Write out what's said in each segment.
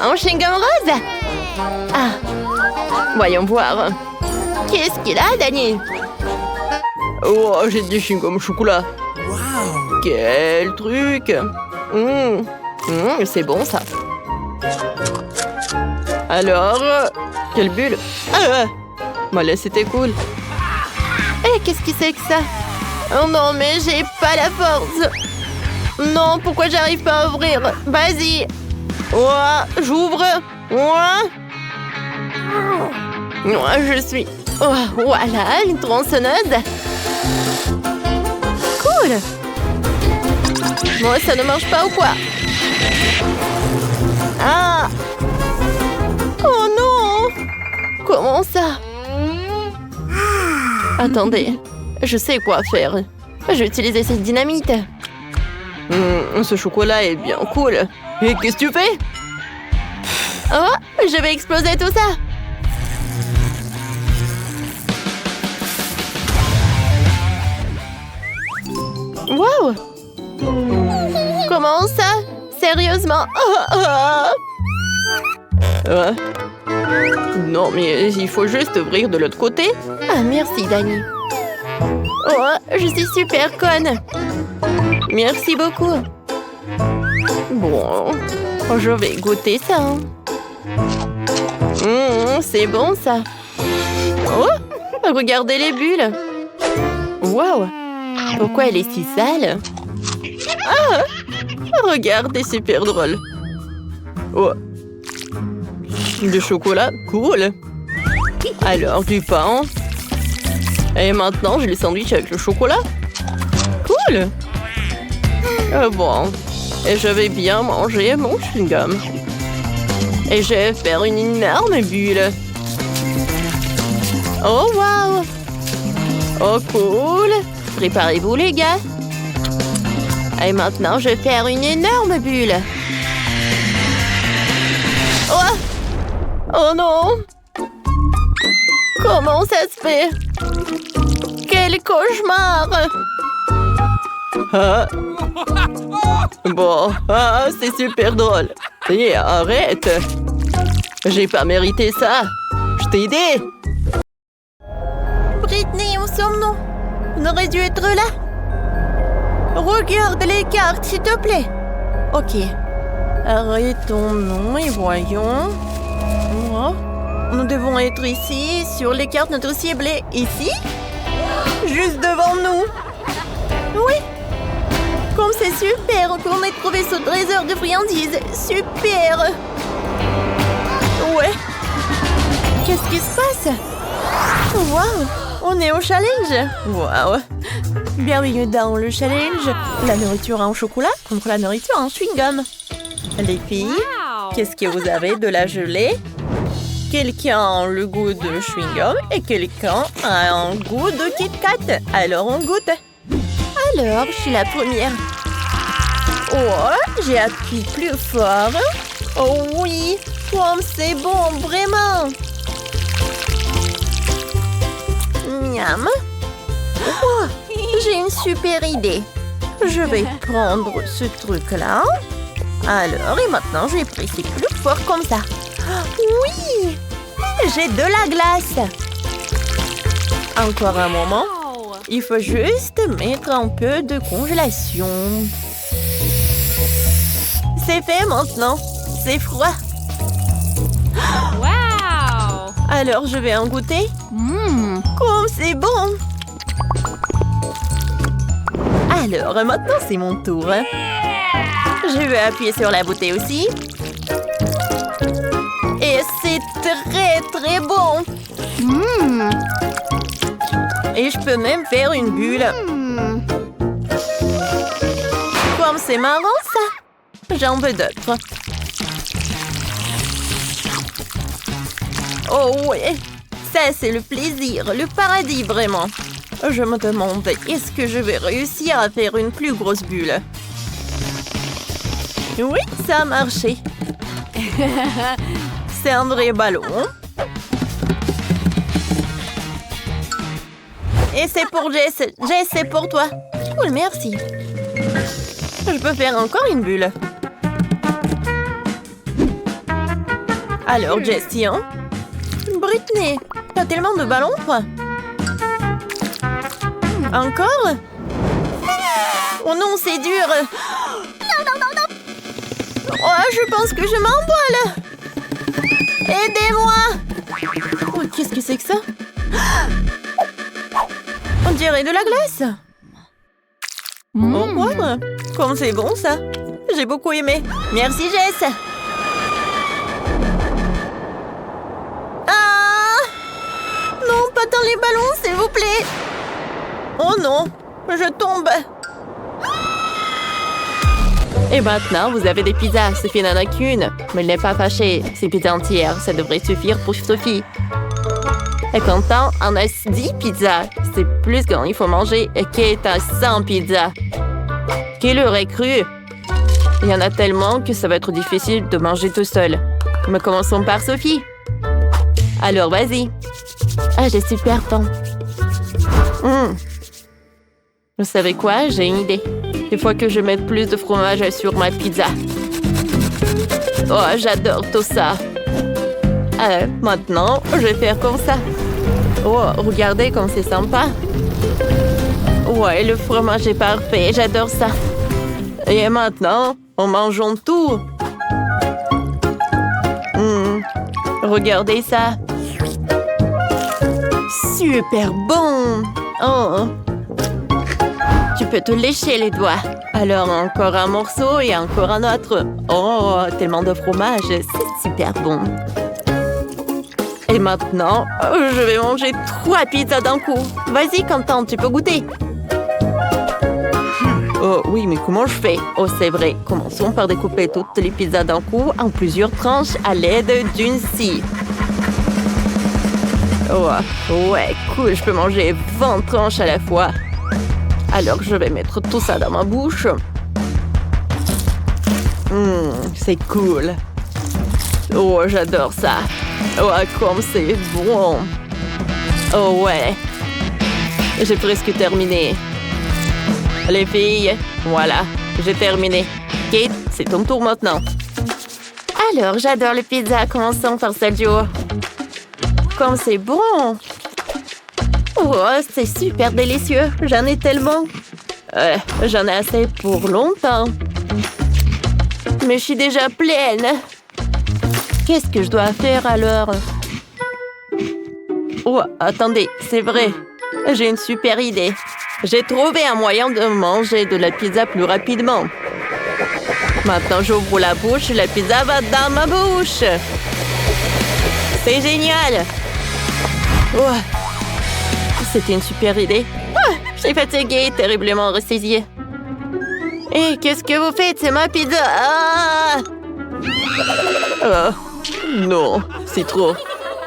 Un chewing-gum rose? Ah, voyons voir. Qu'est-ce qu'il a, Danny? Oh, j'ai du chewing-gum au chocolat. Quel truc. C'est bon, ça. Alors, quelle bulle. Ma laisse était cool. Eh, qu'est-ce que c'est que ça? Oh non, mais j'ai pas la force. Non, pourquoi j'arrive pas à ouvrir? Vas-y. Oh, j'ouvre. Oh. Je suis... Oh, voilà, une tronçonneuse. Cool. Moi, ça ne marche pas ou quoi? Ah. Oh non. Comment ça? Attendez, je sais quoi faire. Je vais utiliser cette dynamite. Ce chocolat est bien cool. Et qu'est-ce que tu fais? Oh, je vais exploser tout ça. Wow! Comment ça? Sérieusement? Non, mais il faut juste ouvrir de l'autre côté. Ah, merci, Danny. Oh, je suis super conne. Merci beaucoup. Bon, je vais goûter ça. C'est bon, ça. Oh, regardez les bulles. Wow! Pourquoi elle est si sale? Ah! Regarde, c'est super drôle. Oh. Du chocolat, cool. Alors, du pain. Et maintenant, j'ai les sandwichs avec le chocolat. Cool. Bon. Et je vais bien manger mon chewing-gum. Et je vais faire une énorme bulle. Oh, wow! Oh, cool! Préparez-vous, les gars. Et maintenant, je vais faire une énorme bulle. Oh! Oh non! Comment ça se fait? Quel cauchemar! Ah. Bon, c'est super drôle. Et arrête! J'ai pas mérité ça. Je t'ai aidé. Britney, où sommes-nous? On aurait dû être là. Regarde les cartes, s'il te plaît. Ok. Arrêtons-nous et voyons. Oh. Nous devons être ici. Sur les cartes, notre cible est ici. Juste devant nous. Oui. Comme c'est super qu'on ait trouvé ce trésor de friandises. Super. Ouais. Qu'est-ce qui se passe? Waouh. On est au challenge. Waouh. Bienvenue dans le challenge. La nourriture en chocolat contre la nourriture en chewing-gum. Les filles, qu'est-ce que vous avez? De la gelée? Quelqu'un a le goût de chewing-gum et quelqu'un a un goût de Kit Kat. Alors on goûte. Alors, je suis la première. Oh, j'ai appuyé plus fort. Oh oui, comme c'est bon, vraiment. Miam. Oh, j'ai une super idée. Je vais prendre ce truc-là. Alors, et maintenant, je vais presser plus fort comme ça. Oui! J'ai de la glace. Encore un moment. Il faut juste mettre un peu de congélation. C'est fait maintenant. C'est froid. Wow! Alors, je vais en goûter. Comme c'est bon! Alors, maintenant, c'est mon tour. Je vais appuyer sur la bouteille aussi. Et c'est très, très bon! Et je peux même faire une bulle. Comme c'est marrant, ça! J'en veux d'autres. Oh ouais! Ça, c'est le plaisir, le paradis, vraiment. Je me demande, est-ce que je vais réussir à faire une plus grosse bulle? Oui, ça a marché. C'est un vrai ballon. Et c'est pour Jess. Jess, c'est pour toi. Cool, merci. Je peux faire encore une bulle. Alors, Jessie, hein? Britney, t'as tellement de ballons, quoi. Encore? Oh non, c'est dur. Oh, je pense que je m'emballe. Aidez-moi. Oh, qu'est-ce que c'est que ça? On dirait de la glace. Oh, ouais. Comme c'est bon, ça. J'ai beaucoup aimé. Merci, Jess. Ah! Non, pas dans les ballons, s'il vous plaît. Oh non, je tombe. Et maintenant, vous avez des pizzas. Sophie n'en a qu'une. Mais elle n'est pas fâchée. C'est pizza entière. Ça devrait suffire pour Sophie. Et content, on a 10 pizzas. C'est plus quand il faut manger. Et qui est à 100 pizzas. Qui l'aurait cru? Il y en a tellement que ça va être difficile de manger tout seul. Mais commençons par Sophie. Alors, vas-y. Ah, j'ai super faim. Vous savez quoi? J'ai une idée. Il faut que je mette plus de fromage sur ma pizza. Oh, j'adore tout ça. Maintenant, je vais faire comme ça. Oh, regardez comme c'est sympa. Ouais, le fromage est parfait. J'adore ça. Et maintenant, on mange tout. Regardez ça. Super bon. Oh. Tu peux te lécher les doigts. Alors, encore un morceau et encore un autre. Oh, tellement de fromage. C'est super bon. Et maintenant, je vais manger 3 pizzas d'un coup. Vas-y, Quentin, tu peux goûter. Oh oui, mais comment je fais? Oh, c'est vrai. Commençons par découper toutes les pizzas d'un coup en plusieurs tranches à l'aide d'une scie. Oh, ouais, cool. Je peux manger 20 tranches à la fois. Alors, je vais mettre tout ça dans ma bouche. C'est cool. Oh, j'adore ça. Oh, comme c'est bon. Oh, ouais. J'ai presque terminé. Les filles, voilà, j'ai terminé. Kate, c'est ton tour maintenant. Alors, j'adore les pizzas. Commençons par Sergio. Comme c'est bon. Oh, c'est super délicieux. J'en ai tellement. J'en ai assez pour longtemps. Mais je suis déjà pleine. Qu'est-ce que je dois faire alors? Oh, attendez, c'est vrai. J'ai une super idée. J'ai trouvé un moyen de manger de la pizza plus rapidement. Maintenant, j'ouvre la bouche et la pizza va dans ma bouche. C'est génial. Oh. C'était une super idée. Oh, je suis fatiguée, terriblement ressaisie. Et qu'est-ce que vous faites? C'est ma pizza. Ah! Oh, non, c'est trop.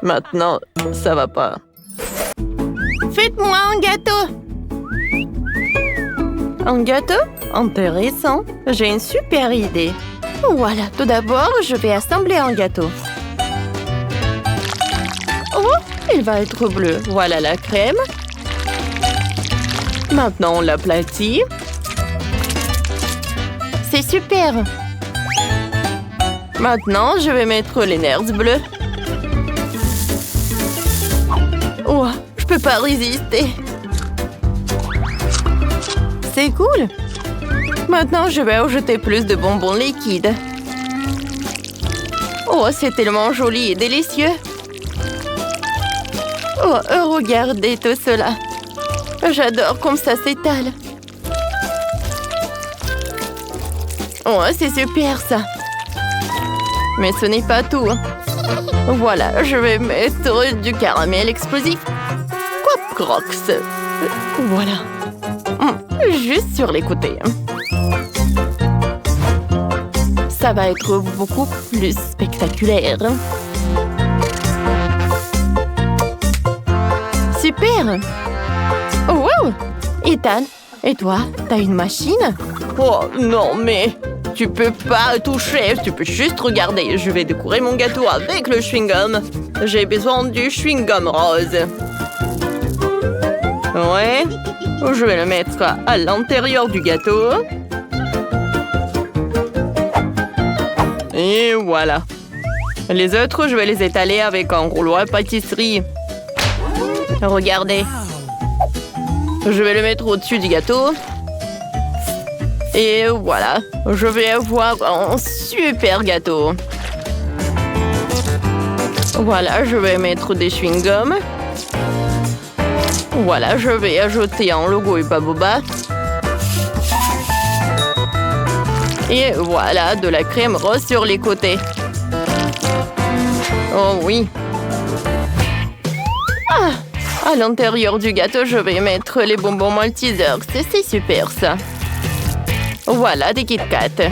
Maintenant, ça va pas. Faites-moi un gâteau. Un gâteau? Intéressant. J'ai une super idée. Voilà, tout d'abord, je vais assembler un gâteau. Oh, il va être bleu. Voilà la crème. Maintenant, on l'aplatit. C'est super. Maintenant, je vais mettre les nerfs bleus. Oh, je peux pas résister. C'est cool. Maintenant, je vais ajouter plus de bonbons liquides. Oh, c'est tellement joli et délicieux. Oh, regardez tout cela. J'adore comme ça s'étale. Oh, c'est super ça. Mais ce n'est pas tout. Voilà, je vais mettre du caramel explosif. Quoi, Crocs. Voilà. Juste sur les côtés. Ça va être beaucoup plus spectaculaire. Super! Oh, wow! Ethan, et toi, t'as une machine? Oh, non, mais tu peux pas toucher, tu peux juste regarder. Je vais décorer mon gâteau avec le chewing-gum. J'ai besoin du chewing-gum rose. Ouais, je vais le mettre à l'intérieur du gâteau. Et voilà. Les autres, je vais les étaler avec un rouleau à pâtisserie. Regardez. Je vais le mettre au-dessus du gâteau. Et voilà, je vais avoir un super gâteau. Voilà, je vais mettre des chewing-gums. Voilà, je vais ajouter un logo Hubba Bubba. Et voilà, de la crème rose sur les côtés. Oh oui. Ah, à l'intérieur du gâteau, je vais mettre les bonbons Maltesers. C'est super ça. Voilà, des Kit Kat.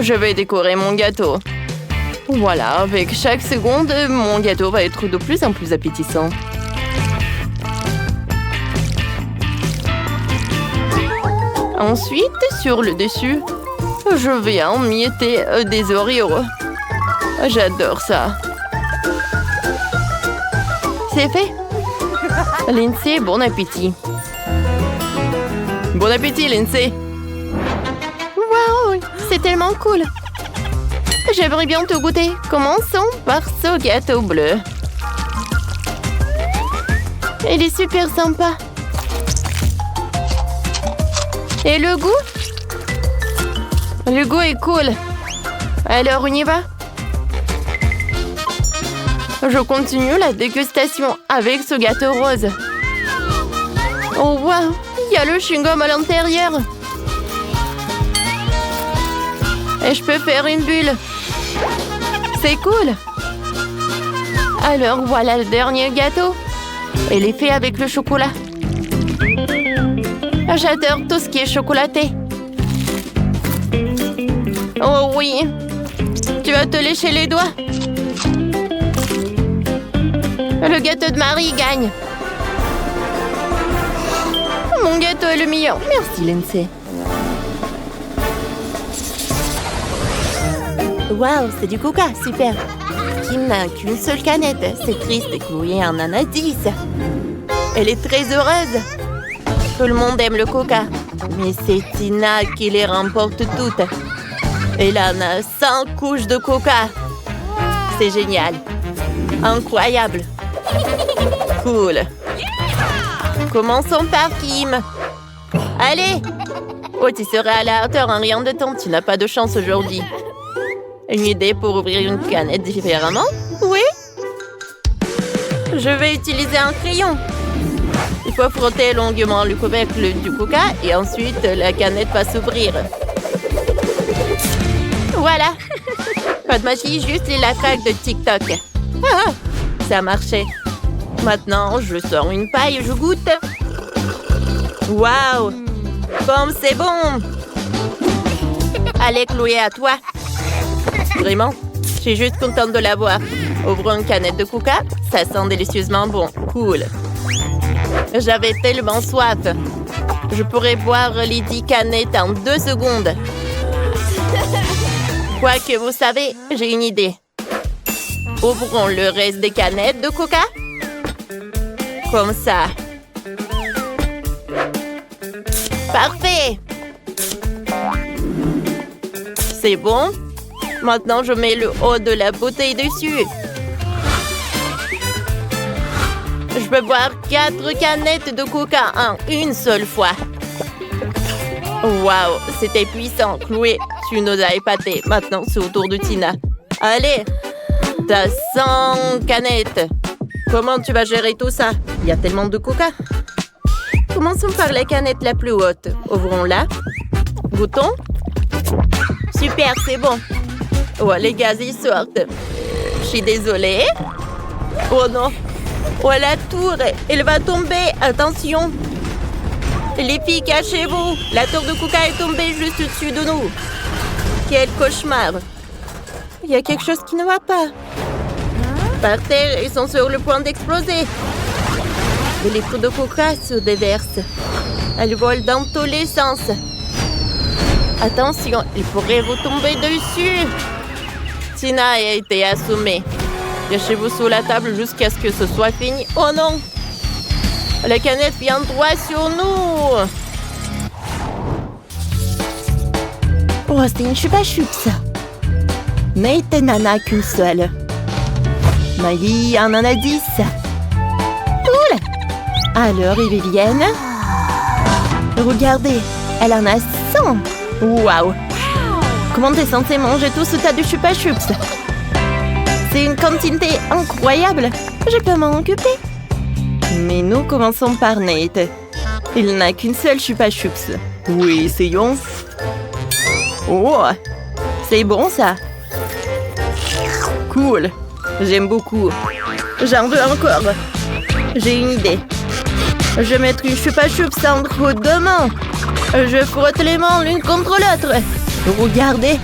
Je vais décorer mon gâteau. Voilà, avec chaque seconde, mon gâteau va être de plus en plus appétissant. Ensuite, sur le dessus, je vais emietter des Oreos. J'adore ça. C'est fait. Lindsay, bon appétit. Bon appétit, Lindsay. Waouh, c'est tellement cool. J'aimerais bien te goûter. Commençons par ce gâteau bleu. Il est super sympa. Et le goût? Le goût est cool. Alors, on y va? Je continue la dégustation avec ce gâteau rose. Oh, waouh! Il y a le chewing-gum à l'intérieur. Et je peux faire une bulle. C'est cool. Alors, voilà le dernier gâteau. Il est fait avec le chocolat. J'adore tout ce qui est chocolaté. Oh oui. Tu vas te lécher les doigts. Le gâteau de Marie gagne. Mon gâteau est le meilleur. Merci, Lindsay. Waouh, c'est du coca, super. Kim n'a qu'une seule canette. C'est triste, Chloé en a 10. Elle est très heureuse. Tout le monde aime le coca. Mais c'est Tina qui les remporte toutes. Elle en a 100 couches de coca. C'est génial. Incroyable. Cool. Commençons par Kim. Allez. Oh, tu seras à la hauteur en rien de temps. Tu n'as pas de chance aujourd'hui. Une idée pour ouvrir une canette différemment? Oui. Je vais utiliser un crayon. Il faut frotter longuement le couvercle du coca et ensuite la canette va s'ouvrir. Voilà. Pas de magie, juste la traque de TikTok. Ah, ça a marché. Maintenant, je sors une paille et je goûte. Waouh! Comme c'est bon! Allez, Chloé, à toi. Vraiment? Je suis juste contente de l'avoir. Ouvrons une canette de coca. Ça sent délicieusement bon. Cool. J'avais tellement soif. Je pourrais boire les 10 canettes en 2 secondes. Quoique, vous savez, j'ai une idée. Ouvrons le reste des canettes de coca. Comme ça. Parfait. C'est bon. Maintenant, je mets le haut de la bouteille dessus. Je peux boire 4 canettes de coca en une seule fois. Waouh, c'était puissant. Chloé, tu nous as épatés. Maintenant, c'est au tour de Tina. Allez, t'as 100 canettes. Comment tu vas gérer tout ça? Il y a tellement de coca. Commençons par la canette la plus haute. Ouvrons-la. Goûtons. Super, c'est bon. Oh, les gaz, ils sortent. Je suis désolée. Oh non. Oh, la tour, elle va tomber. Attention. Les filles, cachez-vous. La tour de coca est tombée juste au-dessus de nous. Quel cauchemar. Il y a quelque chose qui ne va pas. Par terre, ils sont sur le point d'exploser. Et les pots de coca se déversent. Elles volent dans tous les sens. Attention, il pourrait vous tomber dessus. Tina a été assommée. Cachez-vous sous la table jusqu'à ce que ce soit fini. Oh non! La canette vient droit sur nous. Oh, c'était une chupa chup, ça. Nate n'en a qu'une seule. Miley en a 10. Cool! Alors, et Vivienne? Regardez, elle en a 100. Waouh! Comment t'es censée manger tout ce tas de chupa chups? C'est une quantité incroyable. Je peux m'en occuper. Mais nous commençons par Nate. Il n'a qu'une seule chupa chups. Oui, essayons. Oh! C'est bon ça. Cool. J'aime beaucoup. J'en veux encore. J'ai une idée. Je vais mettre une chupa chups entre deux mains. Je frotte les mains l'une contre l'autre. Regardez.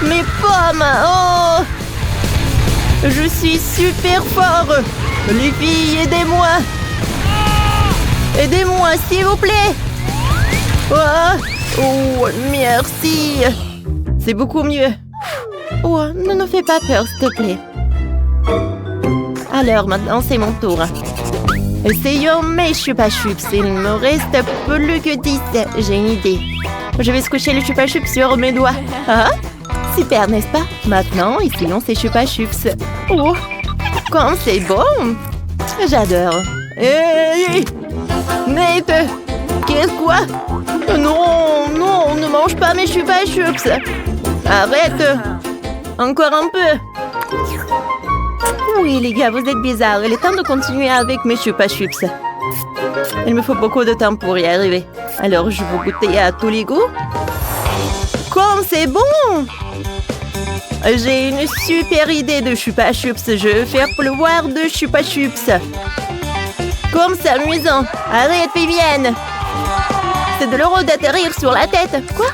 Mes pommes. Oh! Je suis super fort. Les filles, aidez-moi. Aidez-moi, s'il vous plaît. Oh, merci. C'est beaucoup mieux. Oh, ne nous fais pas peur, s'il te plaît. Alors, maintenant, c'est mon tour. Essayons mes chupa chups. Il me reste plus que 10. J'ai une idée. Je vais squisher le chupa chups sur mes doigts. Ah, super, n'est-ce pas? Maintenant, essayons ces chupa chups. Oh, comme c'est bon. J'adore. Hey! Nate! Qu'est-ce quoi? Non, non, ne mange pas mes chupa chups. Arrête. Encore un peu. Oui, les gars, vous êtes bizarres. Il est temps de continuer avec mes chupa chups. Il me faut beaucoup de temps pour y arriver. Alors, je vais goûter à tous les goûts. Comme c'est bon! J'ai une super idée de chupa chups. Je vais faire pleuvoir de chupa chups. Comme c'est amusant. Arrête, Vivienne. C'est de l'euro d'atterrir sur la tête. Quoi?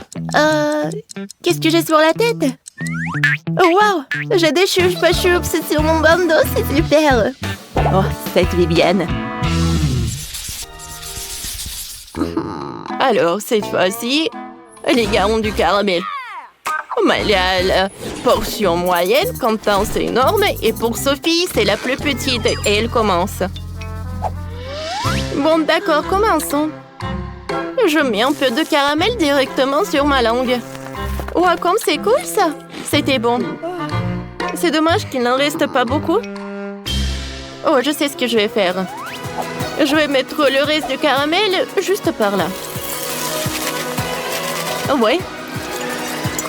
Qu'est-ce que j'ai sur la tête? Oh, wow! J'ai des chupa chups sur mon bandeau, c'est super. Oh, cette Vivienne. Alors, cette fois-ci, les gars ont du caramel. Mais il y a la portion moyenne, Quentin, c'est énorme. Et pour Sophie, c'est la plus petite. Et elle commence. Bon, d'accord, commençons. Je mets un peu de caramel directement sur ma langue. Oh, comme c'est cool, ça. C'était bon. C'est dommage qu'il n'en reste pas beaucoup. Oh, je sais ce que je vais faire. Je vais mettre le reste du caramel juste par là. Ouais.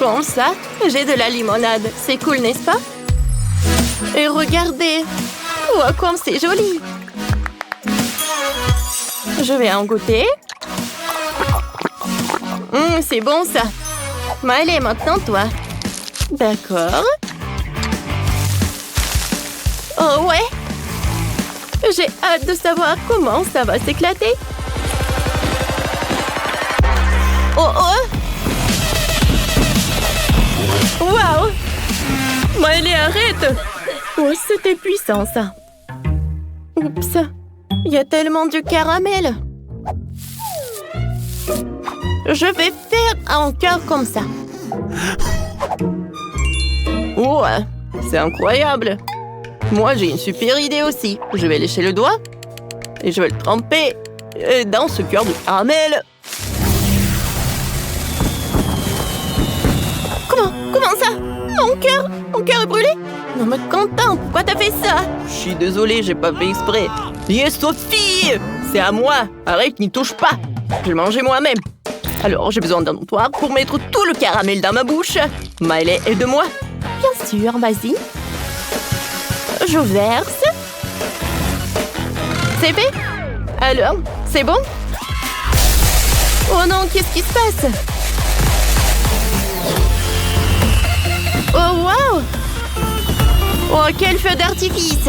Comme ça, j'ai de la limonade. C'est cool, n'est-ce pas? Et regardez. Oh, comme c'est joli. Je vais en goûter. C'est bon, ça. Mais allez, maintenant, toi. D'accord. Oh, ouais. J'ai hâte de savoir comment ça va s'éclater. Oh, oh. Wow! Miley, arrête! Oh, c'était puissant, ça. Oups. Il y a tellement de caramel. Je vais faire un cœur comme ça. Oh, c'est incroyable. Moi, j'ai une super idée aussi. Je vais lécher le doigt et je vais le tremper dans ce cœur de caramel. Comment ça? Mon cœur est brûlé? Non mais Quentin, pourquoi t'as fait ça? Je suis désolée, j'ai pas fait exprès. Yes, Sophie! C'est à moi. Arrête, n'y touche pas. Je vais le manger moi-même. Alors, j'ai besoin d'un entonnoir pour mettre tout le caramel dans ma bouche. Miley, aide-moi. Bien sûr, vas-y. Je verse. C'est fait? Alors, c'est bon? Oh non, qu'est-ce qui se passe? Oh, wow! Oh, quel feu d'artifice!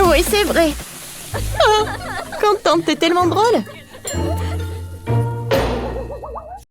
Oui, c'est vrai. Oh, Quentin, t'es tellement drôle.